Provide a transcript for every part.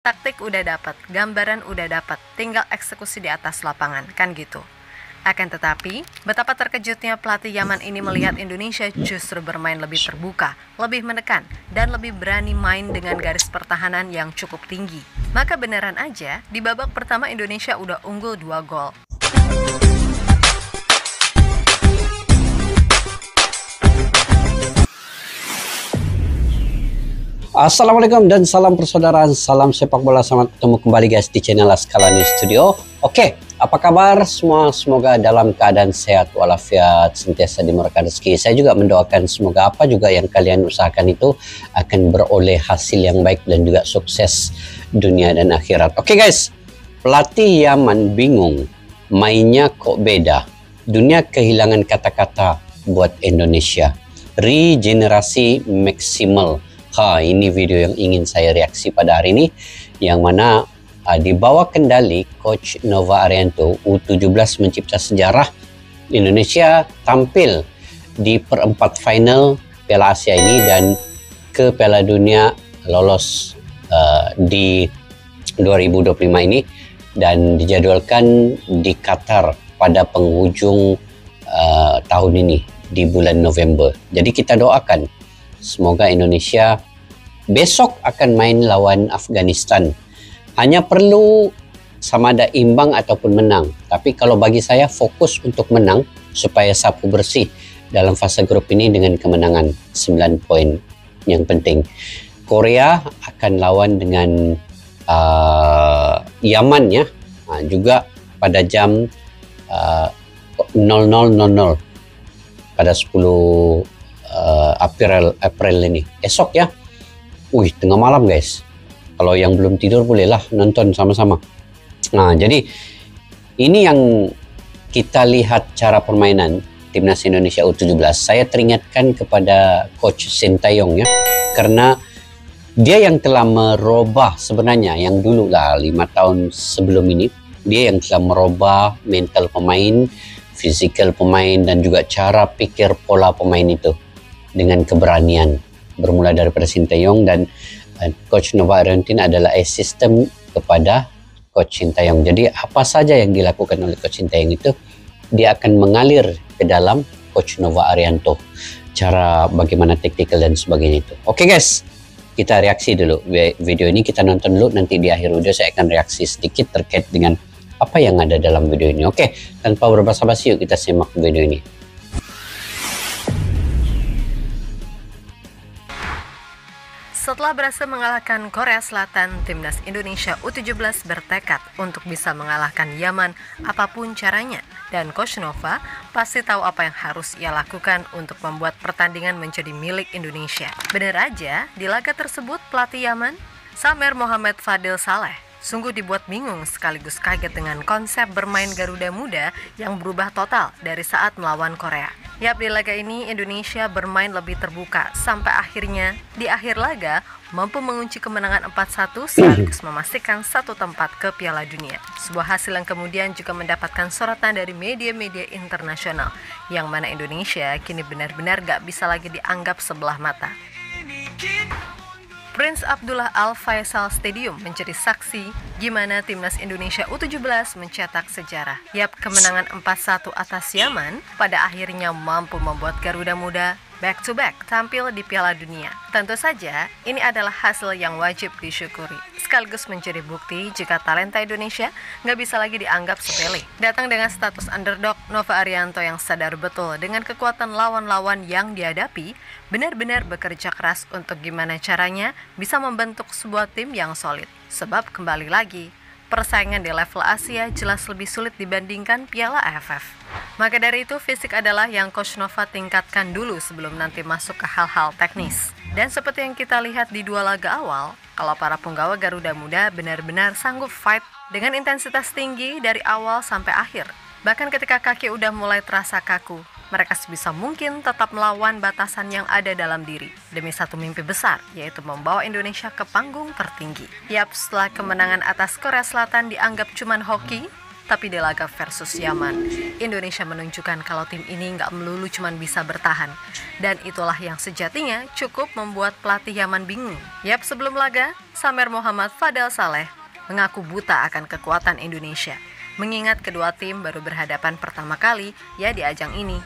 Taktik udah dapat, gambaran udah dapat, tinggal eksekusi di atas lapangan, kan gitu. Akan tetapi, betapa terkejutnya pelatih Yaman ini melihat Indonesia justru bermain lebih terbuka, lebih menekan, dan lebih berani main dengan garis pertahanan yang cukup tinggi. Maka beneran aja, di babak pertama Indonesia udah unggul 2 gol. Assalamualaikum dan salam persaudaraan, salam sepak bola. Selamat ketemu kembali guys di channel Laskala News Studio. Oke, apa kabar semua? Semoga dalam keadaan sehat walafiat, sentiasa dimurahkan rezeki. Saya juga mendoakan semoga apa juga yang kalian usahakan itu akan beroleh hasil yang baik dan juga sukses dunia dan akhirat. Oke guys, pelatih Yaman bingung, mainnya kok beda. Dunia kehilangan kata-kata buat Indonesia. Regenerasi maksimal. Ini video yang ingin saya reaksi pada hari ini, yang mana di bawah kendali Coach Nova Arianto, U17 mencipta sejarah. Indonesia tampil di perempat final Piala Asia ini dan ke Piala Dunia lolos di 2025 ini dan dijadwalkan di Qatar pada penghujung tahun ini di bulan November. Jadi kita doakan semoga Indonesia besok akan main lawan Afghanistan. Hanya perlu sama ada imbang ataupun menang. Tapi kalau bagi saya fokus untuk menang supaya sapu bersih dalam fase grup ini dengan kemenangan 9 poin yang penting. Korea akan lawan dengan Yaman ya. Juga pada jam 00.00 pada 10 April ini esok ya. Tengah malam guys. Kalau yang belum tidur bolehlah nonton sama-sama. Nah, jadi ini yang kita lihat cara permainan Timnas Indonesia U17. Saya teringatkan kepada Coach Sintayong ya, karena dia yang telah merubah sebenarnya yang dulu lah 5 tahun sebelum ini, dia yang telah merubah mental pemain, fisikal pemain dan juga cara pikir pola pemain itu dengan keberanian. Bermula daripada Sintayong dan Coach Nova Arianto adalah asisten kepada Coach Sintayong. Jadi apa saja yang dilakukan oleh Coach Sintayong itu dia akan mengalir ke dalam Coach Nova Arianto. Cara bagaimana taktikal dan sebagainya itu. Oke guys, kita reaksi dulu video ini, kita nonton dulu, nanti di akhir video saya akan reaksi sedikit terkait dengan apa yang ada dalam video ini. Oke, tanpa berbasa-basi yuk kita simak video ini. Setelah berhasil mengalahkan Korea Selatan, Timnas Indonesia U17 bertekad untuk bisa mengalahkan Yaman apapun caranya. Dan Coach Nova pasti tahu apa yang harus ia lakukan untuk membuat pertandingan menjadi milik Indonesia. Benar aja, di laga tersebut pelatih Yaman, Samer Mohamed Fadil Saleh, sungguh dibuat bingung sekaligus kaget dengan konsep bermain Garuda Muda yang berubah total dari saat melawan Korea. Yap, di laga ini Indonesia bermain lebih terbuka sampai akhirnya di akhir laga mampu mengunci kemenangan 4-1 sekaligus memastikan satu tempat ke Piala Dunia. Sebuah hasil yang kemudian juga mendapatkan sorotan dari media-media internasional, yang mana Indonesia kini benar-benar gak bisa lagi dianggap sebelah mata. Prince Abdullah Al Faisal Stadium menjadi saksi gimana Timnas Indonesia U17 mencetak sejarah. Yap, kemenangan 4-1 atas Yaman pada akhirnya mampu membuat Garuda Muda back-to-back tampil di Piala Dunia. Tentu saja, ini adalah hasil yang wajib disyukuri, sekaligus menjadi bukti jika talenta Indonesia nggak bisa lagi dianggap sepele. Datang dengan status underdog, Nova Arianto yang sadar betul dengan kekuatan lawan-lawan yang dihadapi, benar-benar bekerja keras untuk gimana caranya bisa membentuk sebuah tim yang solid. Sebab kembali lagi, persaingan di level Asia jelas lebih sulit dibandingkan Piala AFF. Maka dari itu, fisik adalah yang Coach Nova tingkatkan dulu sebelum nanti masuk ke hal-hal teknis. Dan seperti yang kita lihat di 2 laga awal, kalau para punggawa Garuda Muda benar-benar sanggup fight dengan intensitas tinggi dari awal sampai akhir. Bahkan ketika kaki udah mulai terasa kaku, mereka sebisa mungkin tetap melawan batasan yang ada dalam diri demi satu mimpi besar, yaitu membawa Indonesia ke panggung tertinggi. Yap, setelah kemenangan atas Korea Selatan dianggap cuman hoki, Tapi di laga versus Yaman, Indonesia menunjukkan kalau tim ini nggak melulu cuman bisa bertahan. Dan itulah yang sejatinya cukup membuat pelatih Yaman bingung. Yap, sebelum laga, Samer Muhammad Fadel Saleh mengaku buta akan kekuatan Indonesia. Mengingat kedua tim baru berhadapan pertama kali ya di ajang ini.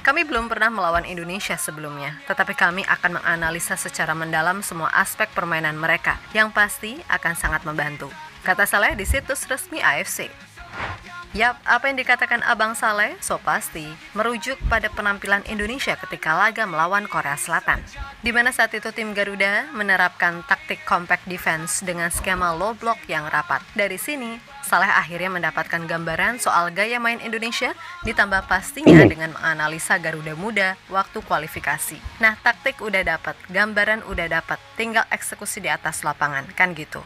Kami belum pernah melawan Indonesia sebelumnya, tetapi kami akan menganalisa secara mendalam semua aspek permainan mereka, yang pasti akan sangat membantu, kata Saleh di situs resmi AFC. Yap, apa yang dikatakan Abang Saleh so pasti merujuk pada penampilan Indonesia ketika laga melawan Korea Selatan, di mana saat itu tim Garuda menerapkan taktik compact defense dengan skema low block yang rapat. Dari sini, Saleh akhirnya mendapatkan gambaran soal gaya main Indonesia, ditambah pastinya dengan menganalisa Garuda muda waktu kualifikasi. Nah, taktik udah dapat, gambaran udah dapat, tinggal eksekusi di atas lapangan, kan gitu.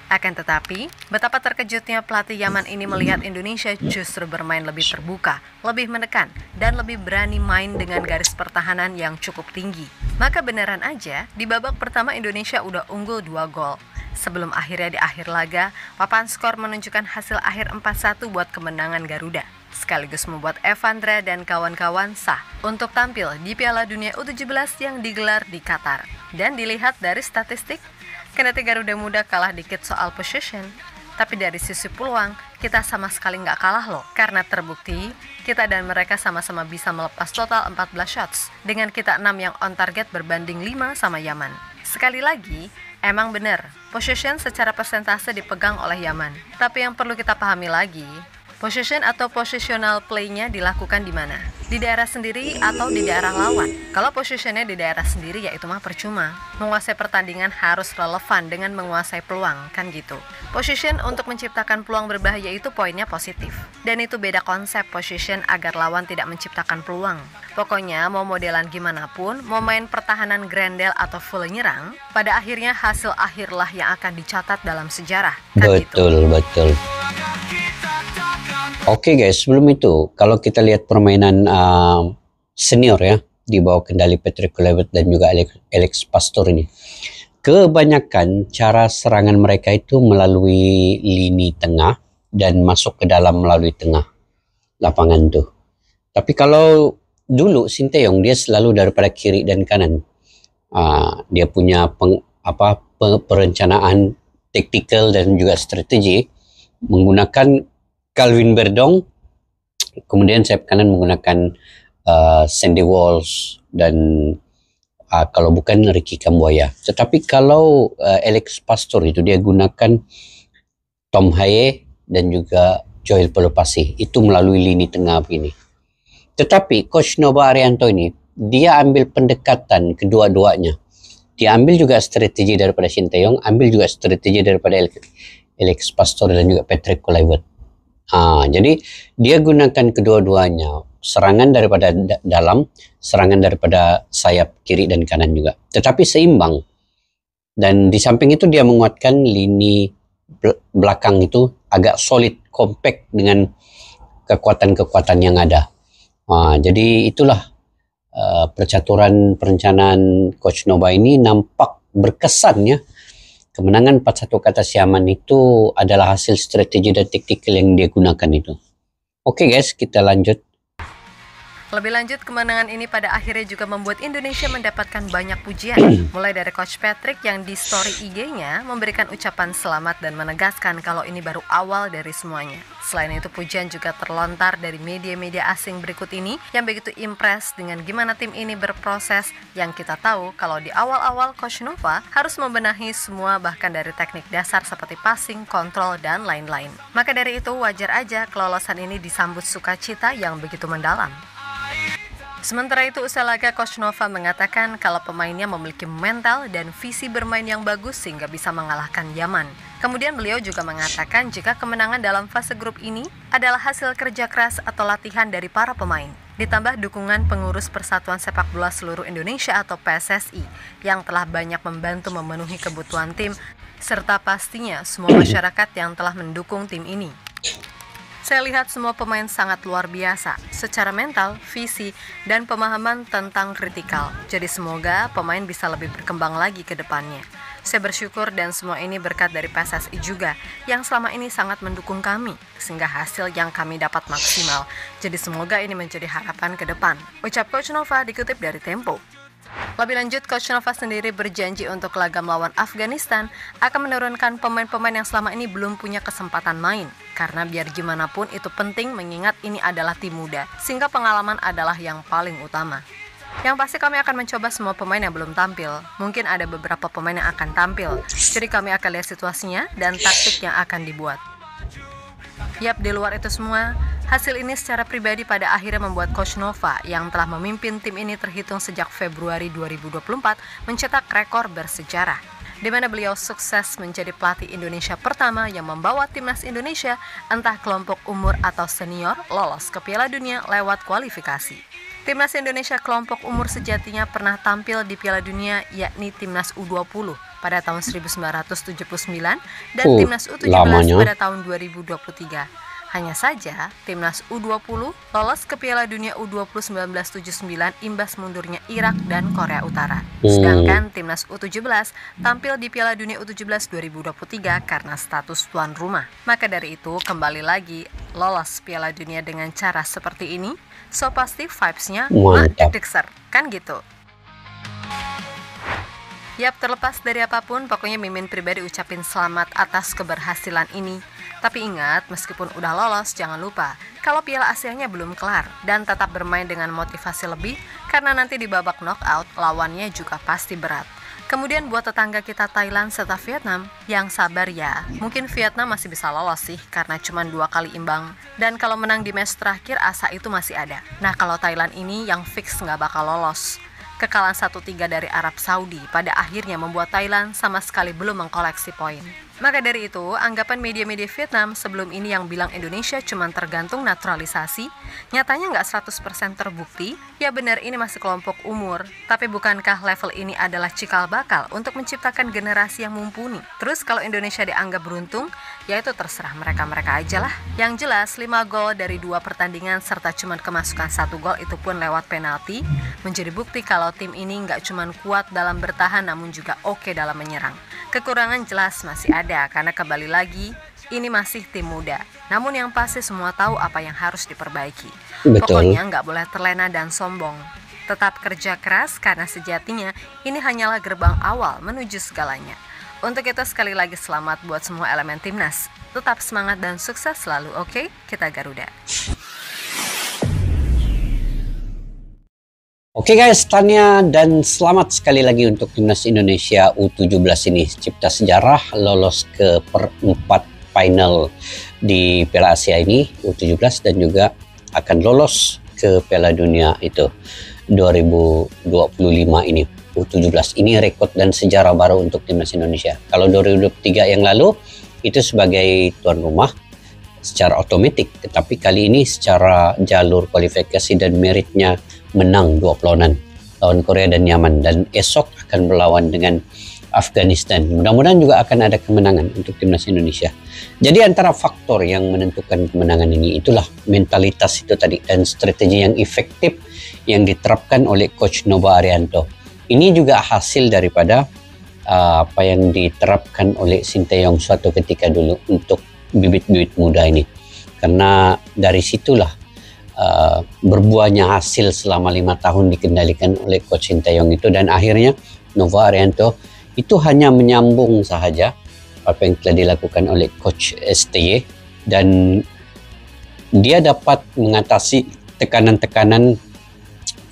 Akan tetapi, betapa terkejutnya pelatih Yaman ini melihat Indonesia justru bermain lebih terbuka, lebih menekan, dan lebih berani main dengan garis pertahanan yang cukup tinggi. Maka beneran aja, di babak pertama Indonesia udah unggul 2 gol. Sebelum akhirnya di akhir laga, papan skor menunjukkan hasil akhir 4-1 buat kemenangan Garuda, sekaligus membuat Evandra dan kawan-kawan sah untuk tampil di Piala Dunia U17 yang digelar di Qatar. Dan dilihat dari statistik, kendati Garuda Muda kalah dikit soal possession, tapi dari sisi peluang, kita sama sekali nggak kalah loh. Karena terbukti, kita dan mereka sama-sama bisa melepas total 14 shots, dengan kita 6 yang on target berbanding 5 sama Yaman. Sekali lagi, emang benar, possession secara persentase dipegang oleh Yaman. Tapi yang perlu kita pahami lagi, possession atau positional play-nya dilakukan di mana? Di daerah sendiri atau di daerah lawan? Kalau positionnya di daerah sendiri ya itu mah percuma. Menguasai pertandingan harus relevan dengan menguasai peluang, kan gitu. Position untuk menciptakan peluang berbahaya itu poinnya positif. Dan itu beda konsep position agar lawan tidak menciptakan peluang. Pokoknya mau modelan gimana pun, mau main pertahanan grendel atau full nyerang, pada akhirnya hasil akhirlah yang akan dicatat dalam sejarah, kan betul, gitu. Betul. Oke guys, sebelum itu, kalau kita lihat permainan senior ya, di bawah kendali Patrick Kluivert dan juga Alex Pastoor ini, kebanyakan cara serangan mereka itu melalui lini tengah dan masuk ke dalam melalui tengah lapangan tuh. Tapi kalau dulu Sinteyong dia selalu daripada kiri dan kanan. Dia punya perencanaan taktikal dan juga strategi menggunakan Calvin Verdong, kemudian sayap kanan menggunakan Sandy Walsh dan kalau bukan Ricky Kambuaya. Tetapi kalau Alex Pastoor itu dia gunakan Tom Haye dan juga Joel Pelupasi, itu melalui lini tengah begini. Tetapi Coach Nova Arianto ini dia ambil pendekatan kedua-duanya. Dia ambil juga strategi daripada Sinteyong, ambil juga strategi daripada Alex Pastoor dan juga Patrick Kluivert. Jadi dia gunakan kedua-duanya, serangan daripada dalam, serangan daripada sayap kiri dan kanan juga. Tetapi seimbang. Dan di samping itu dia menguatkan lini belakang itu agak solid, compact dengan kekuatan-kekuatan yang ada. Jadi itulah percaturan perencanaan Coach Nova ini nampak berkesan ya. Kemenangan 4-1 ke atas Yaman itu adalah hasil strategi dan taktikal yang dia gunakan itu. Oke guys, kita lanjut. Lebih lanjut, kemenangan ini pada akhirnya juga membuat Indonesia mendapatkan banyak pujian. Mulai dari Coach Patrick yang di story IG-nya memberikan ucapan selamat dan menegaskan kalau ini baru awal dari semuanya. Selain itu, pujian juga terlontar dari media-media asing berikut ini yang begitu impress dengan gimana tim ini berproses, yang kita tahu kalau di awal-awal Coach Nova harus membenahi semua, bahkan dari teknik dasar seperti passing, kontrol, dan lain-lain. Maka dari itu wajar aja kelolosan ini disambut sukacita yang begitu mendalam. Sementara itu, usai laga, Coach Nova mengatakan kalau pemainnya memiliki mental dan visi bermain yang bagus sehingga bisa mengalahkan Yaman. Kemudian beliau juga mengatakan jika kemenangan dalam fase grup ini adalah hasil kerja keras atau latihan dari para pemain, ditambah dukungan pengurus Persatuan Sepak Bola Seluruh Indonesia atau PSSI yang telah banyak membantu memenuhi kebutuhan tim, serta pastinya semua masyarakat yang telah mendukung tim ini. Saya lihat semua pemain sangat luar biasa secara mental, visi, dan pemahaman tentang kritikal. Jadi semoga pemain bisa lebih berkembang lagi ke depannya. Saya bersyukur dan semua ini berkat dari PSSI juga yang selama ini sangat mendukung kami sehingga hasil yang kami dapat maksimal. Jadi semoga ini menjadi harapan ke depan. Ucap Coach Nova dikutip dari Tempo. Lebih lanjut, Coach Nova sendiri berjanji untuk laga melawan Afghanistan akan menurunkan pemain-pemain yang selama ini belum punya kesempatan main. Karena biar gimana pun itu penting mengingat ini adalah tim muda, sehingga pengalaman adalah yang paling utama. Yang pasti kami akan mencoba semua pemain yang belum tampil. Mungkin ada beberapa pemain yang akan tampil. Jadi kami akan lihat situasinya dan taktik yang akan dibuat. Yap, di luar itu semua, hasil ini secara pribadi pada akhirnya membuat Coach Nova yang telah memimpin tim ini terhitung sejak Februari 2024 mencetak rekor bersejarah, di mana beliau sukses menjadi pelatih Indonesia pertama yang membawa timnas Indonesia entah kelompok umur atau senior lolos ke Piala Dunia lewat kualifikasi. Timnas Indonesia kelompok umur sejatinya pernah tampil di Piala Dunia yakni Timnas U20 pada tahun 1979 dan Timnas U17 pada tahun 2023. Hanya saja, Timnas U20 lolos ke Piala Dunia U20 1979 imbas mundurnya Irak dan Korea Utara. Sedangkan Timnas U17 tampil di Piala Dunia U17 2023 karena status tuan rumah. Maka dari itu, kembali lagi, lolos Piala Dunia dengan cara seperti ini, so pasti vibes-nya deg-degser, kan gitu. Yap, terlepas dari apapun, pokoknya Mimin pribadi ucapin selamat atas keberhasilan ini. Tapi ingat, meskipun udah lolos, jangan lupa kalau Piala Asia-nya belum kelar dan tetap bermain dengan motivasi lebih karena nanti di babak knockout lawannya juga pasti berat. Kemudian buat tetangga kita Thailand serta Vietnam, yang sabar ya. Mungkin Vietnam masih bisa lolos sih karena cuma 2 kali imbang. Dan kalau menang di match terakhir asa itu masih ada. Nah, kalau Thailand ini yang fix nggak bakal lolos. Kekalahan 1-3 dari Arab Saudi pada akhirnya membuat Thailand sama sekali belum mengkoleksi poin. Maka dari itu, anggapan media-media Vietnam sebelum ini yang bilang Indonesia cuma tergantung naturalisasi, nyatanya nggak 100% terbukti, ya benar ini masih kelompok umur. Tapi bukankah level ini adalah cikal bakal untuk menciptakan generasi yang mumpuni? Terus kalau Indonesia dianggap beruntung, ya itu terserah mereka-mereka aja lah. Yang jelas, 5 gol dari 2 pertandingan serta cuma kemasukan 1 gol itu pun lewat penalti, menjadi bukti kalau tim ini nggak cuma kuat dalam bertahan namun juga oke dalam menyerang. Kekurangan jelas masih ada karena kembali lagi ini masih tim muda. Namun yang pasti semua tahu apa yang harus diperbaiki. Betul. Pokoknya nggak boleh terlena dan sombong. Tetap kerja keras karena sejatinya ini hanyalah gerbang awal menuju segalanya. Untuk itu sekali lagi selamat buat semua elemen timnas. Tetap semangat dan sukses selalu, oke? Kita Garuda. Oke guys, tanya dan selamat sekali lagi untuk Timnas Indonesia U17 ini. Cipta sejarah lolos ke perempat final di Piala Asia ini U17 dan juga akan lolos ke Piala Dunia itu 2025 ini U17. Ini rekod dan sejarah baru untuk Timnas Indonesia. Kalau 2023 yang lalu itu sebagai tuan rumah secara otomatis, tetapi kali ini secara jalur kualifikasi dan meritnya menang 2 perlawanan lawan Korea dan Yaman, dan esok akan berlawan dengan Afghanistan. Mudah-mudahan juga akan ada kemenangan untuk Timnas Indonesia. Jadi antara faktor yang menentukan kemenangan ini itulah mentalitas itu tadi dan strategi yang efektif yang diterapkan oleh Coach Nova Arianto. Ini juga hasil daripada apa yang diterapkan oleh Sinteyong suatu ketika dulu untuk bibit-bibit muda ini, karena dari situlah berbuahnya hasil selama 5 tahun dikendalikan oleh Coach Sinteyong itu, dan akhirnya Nova Arianto itu hanya menyambung sahaja apa yang telah dilakukan oleh Coach STY, dan dia dapat mengatasi tekanan-tekanan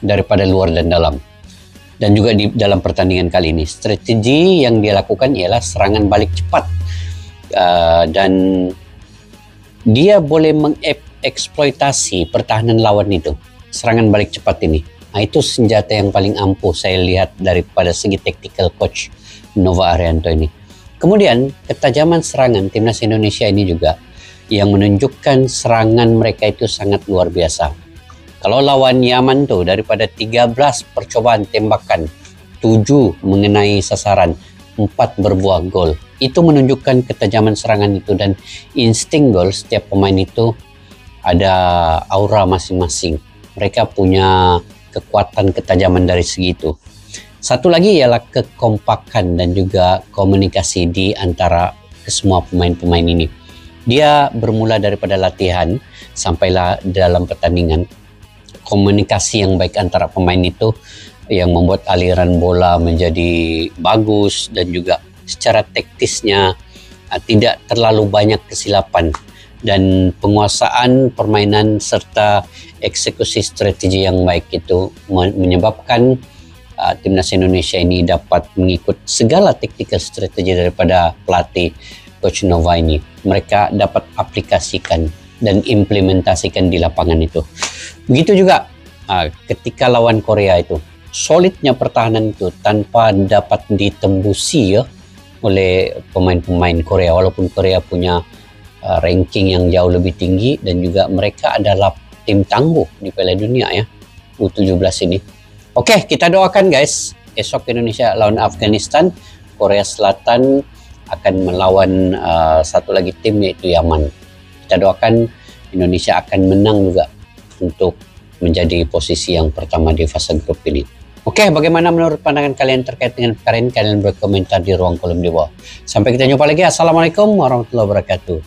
daripada luar dan dalam. Dan juga di dalam pertandingan kali ini strategi yang dia lakukan ialah serangan balik cepat. Dan dia boleh mengeksploitasi pertahanan lawan itu, serangan balik cepat ini. Nah, itu senjata yang paling ampuh saya lihat daripada segi tactical coach Nova Arianto ini. Kemudian ketajaman serangan Timnas Indonesia ini juga yang menunjukkan serangan mereka itu sangat luar biasa. Kalau lawan Yaman tuh daripada 13 percobaan tembakan, 7 mengenai sasaran, 4 berbuah gol. Itu menunjukkan ketajaman serangan itu, dan insting gol setiap pemain itu ada aura masing-masing. Mereka punya kekuatan ketajaman dari segi itu. Satu lagi ialah kekompakan dan juga komunikasi di antara semua pemain-pemain ini. Dia bermula daripada latihan sampailah dalam pertandingan. Komunikasi yang baik antara pemain itu yang membuat aliran bola menjadi bagus dan juga secara taktisnya tidak terlalu banyak kesilapan, dan penguasaan permainan serta eksekusi strategi yang baik itu menyebabkan timnas Indonesia ini dapat mengikut segala taktikal strategi daripada pelatih Coach Nova ini. Mereka dapat aplikasikan dan implementasikan di lapangan itu. Begitu juga ketika lawan Korea itu, solidnya pertahanan itu tanpa dapat ditembusi ya oleh pemain-pemain Korea, walaupun Korea punya ranking yang jauh lebih tinggi dan juga mereka adalah tim tangguh di Piala Dunia ya U17 ini. Oke, kita doakan guys, esok Indonesia lawan Afghanistan, Korea Selatan akan melawan satu lagi tim yaitu Yaman. Kita doakan Indonesia akan menang juga untuk menjadi posisi yang pertama di fase grup ini. Oke, bagaimana menurut pandangan kalian terkait dengan perkara ini? Kalian berkomentar di ruang kolom di bawah. Sampai kita jumpa lagi. Assalamualaikum warahmatullahi wabarakatuh.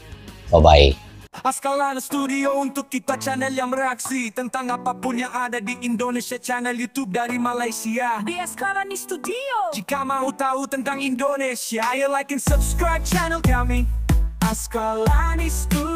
Bye-bye. Askalana Studio untuk kita channel yang bereaksi tentang apapun yang ada di Indonesia, channel YouTube dari Malaysia di Askalani Studio. Jika mau tahu tentang Indonesia, ayo like and subscribe channel kami Askalani Studio.